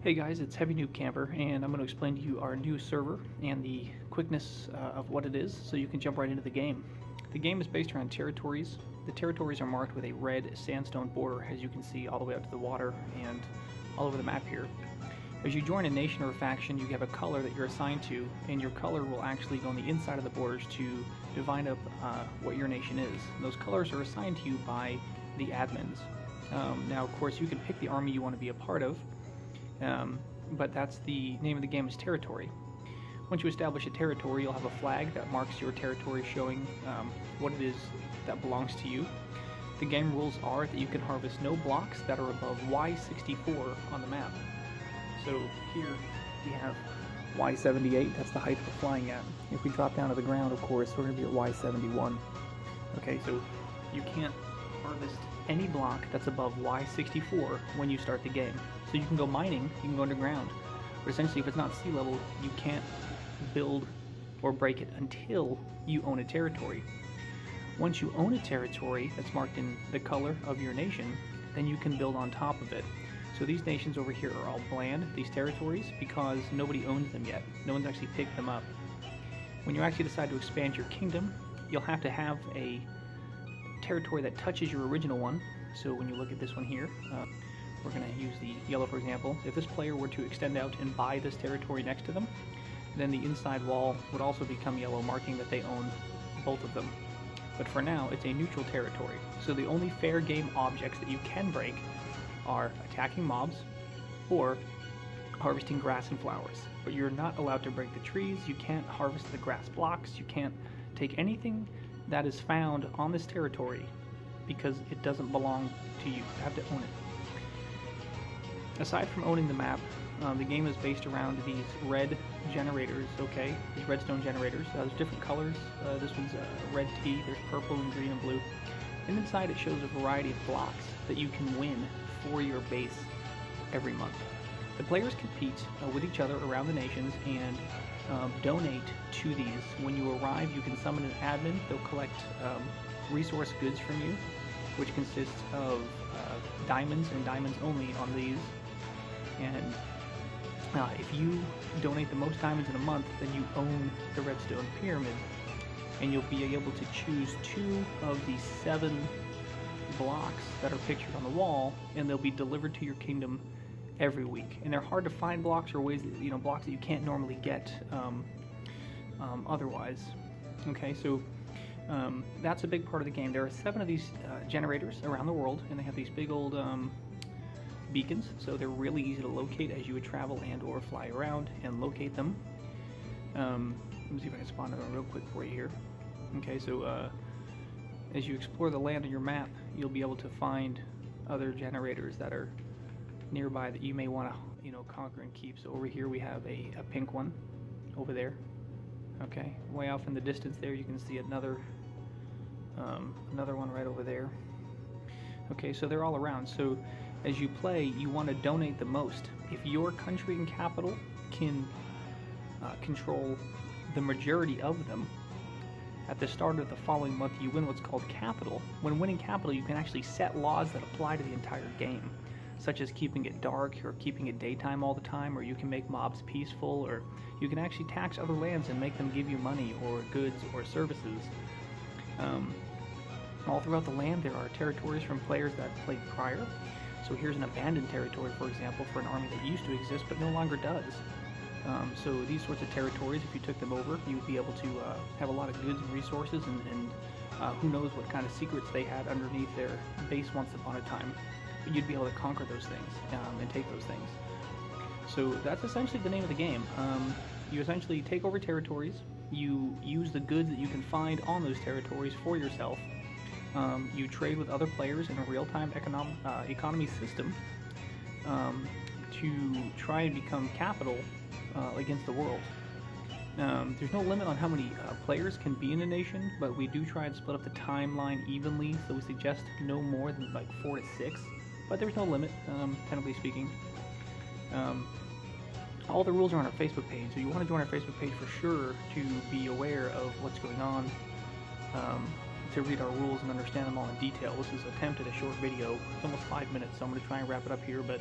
Hey guys, it's Heavy Noob Camper, and I'm going to explain to you our new server and the quickness of what it is, so you can jump right into the game. The game is based around territories. The territories are marked with a red sandstone border, as you can see all the way out to the water and all over the map here. As you join a nation or a faction, you have a color that you're assigned to, and your color will actually go on the inside of the borders to divide up what your nation is. And those colors are assigned to you by the admins. Now, of course, you can pick the army you want to be a part of, but that's the name of the game is territory. Once you establish a territory, you'll have a flag that marks your territory, showing what it is that belongs to you. The game rules are that you can harvest no blocks that are above Y64 on the map. So here we have Y78, that's the height we're flying at. If we drop down to the ground, of course, we're going to be at Y71. Okay, so you can't harvest any block that's above Y64 when you start the game. So you can go mining, you can go underground, but essentially if it's not sea level, you can't build or break it until you own a territory. Once you own a territory that's marked in the color of your nation, then you can build on top of it. So these nations over here are all bland, these territories, because nobody owns them yet. No one's actually picked them up. When you actually decide to expand your kingdom, you'll have to have a territory that touches your original one. So when you look at this one here, we're going to use the yellow for example. If this player were to extend out and buy this territory next to them, then the inside wall would also become yellow, marking that they own both of them. But for now, it's a neutral territory. So the only fair game objects that you can break are attacking mobs or harvesting grass and flowers. But you're not allowed to break the trees, you can't harvest the grass blocks, you can't take anything that is found on this territory because it doesn't belong to you. You have to own it. Aside from owning the map, the game is based around these red generators, okay? These redstone generators. There's different colors. This one's red tea, there's purple and green and blue. And inside it shows a variety of blocks that you can win for your base every month. The players compete with each other around the nations and donate to these. When you arrive, you can summon an admin. They'll collect resource goods from you, which consists of diamonds and diamonds only on these. And if you donate the most diamonds in a month, then you own the redstone pyramid, and you'll be able to choose 2 of the 7 blocks that are pictured on the wall, and they'll be delivered to your kingdom every week. And they're hard to find blocks, or ways that, blocks that you can't normally get otherwise. Okay, so that's a big part of the game. There are 7 of these generators around the world, and they have these big old beacons, so they're really easy to locate as you would travel and or fly around and locate them. Let me see if I can spawn them real quick for you here. Okay, so as you explore the land on your map, you'll be able to find other generators that are nearby that you may want to conquer and keep. So over here we have a pink one over there. Okay, way off in the distance there you can see another one right over there. Okay, so they're all around. So as you play, you want to donate the most. If your country and capital can control the majority of them, at the start of the following month you win what's called capital. When winning capital, you can actually set laws that apply to the entire game, such as keeping it dark or keeping it daytime all the time, or you can make mobs peaceful, or you can actually tax other lands and make them give you money or goods or services. All throughout the land there are territories from players that played prior. So here's an abandoned territory, for example, for an army that used to exist but no longer does. So these sorts of territories, if you took them over, you would be able to have a lot of goods and resources, and who knows what kind of secrets they had underneath their base once upon a time. But you'd be able to conquer those things and take those things. So that's essentially the name of the game. You essentially take over territories, you use the goods that you can find on those territories for yourself. You trade with other players in a real-time economy system to try and become capital against the world. There's no limit on how many players can be in a nation, but we do try and split up the timeline evenly, so we suggest no more than like 4 to 6, but there's no limit, technically speaking. All the rules are on our Facebook page, so you want to join our Facebook page for sure to be aware of what's going on, to read our rules and understand them all in detail. This is attempted a short video. It's almost 5 minutes, so I'm going to try and wrap it up here, but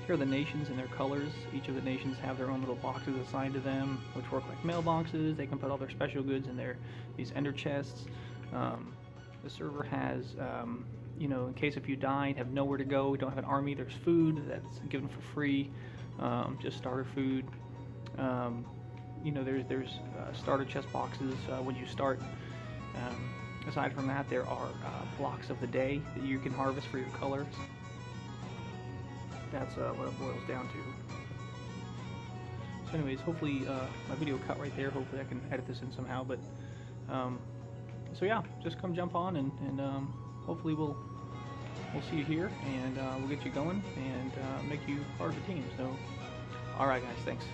Here are the nations and their colors. Each of the nations have their own little boxes assigned to them, which work like mailboxes. They can put all their special goods in these ender chests. The server has, in case if you died, have nowhere to go, don't have an army, there's food that's given for free, just starter food. There's starter chest boxes when you start. Aside from that, there are blocks of the day that you can harvest for your colors. That's what it boils down to. So anyways, hopefully my video cut right there. Hopefully I can edit this in somehow. But so yeah, just come jump on and hopefully we'll see you here and we'll get you going and make you part of the team. So all right, guys, thanks.